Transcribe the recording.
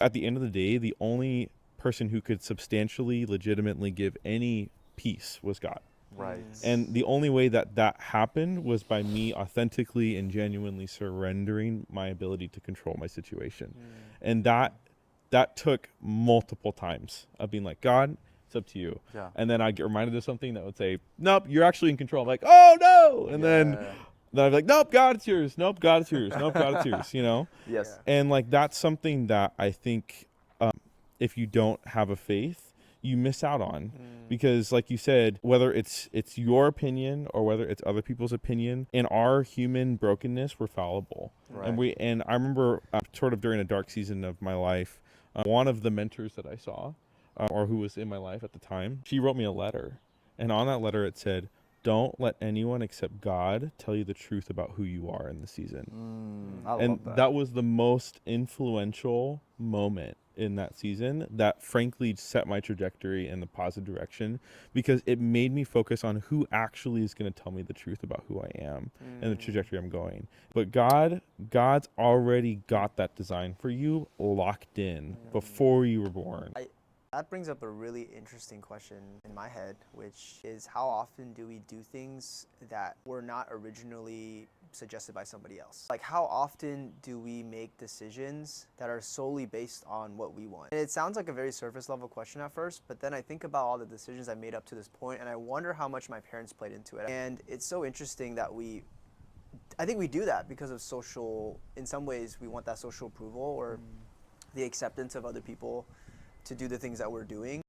at the end of the day, the only person who could substantially, legitimately give any peace was God. Right. And the only way that that happened was by me authentically and genuinely surrendering my ability to control my situation. And that took multiple times of being like, God, it's up to you. Yeah. And then I get reminded of something that would say, nope, you're actually in control. I'm like, oh no. And then I'd be like, nope, God, it's yours. Nope, God, it's yours. Nope, God, it's yours, you know? Yes. And like, that's something that I think if you don't have a faith, you miss out on. Because like you said, whether it's your opinion or whether it's other people's opinion, in our human brokenness, we're fallible. Right. And I remember sort of during a dark season of my life, one of the mentors that I saw, or who was in my life at the time, she wrote me a letter. And on that letter it said, don't let anyone except God tell you the truth about who you are in the season. I And love that was the most influential moment in that season that frankly set my trajectory in the positive direction, because it made me focus on who actually is going to tell me the truth about who I am and the trajectory I'm going. But God's already got that design for you locked in before you were born. That brings up a really interesting question in my head, which is how often do we do things that were not originally suggested by somebody else? Like, how often do we make decisions that are solely based on what we want? And it sounds like a very surface level question at first, but then I think about all the decisions I made up to this point, and I wonder how much my parents played into it. And it's so interesting that I think we do that because of in some ways we want that social approval or the acceptance of other people to do the things that we're doing.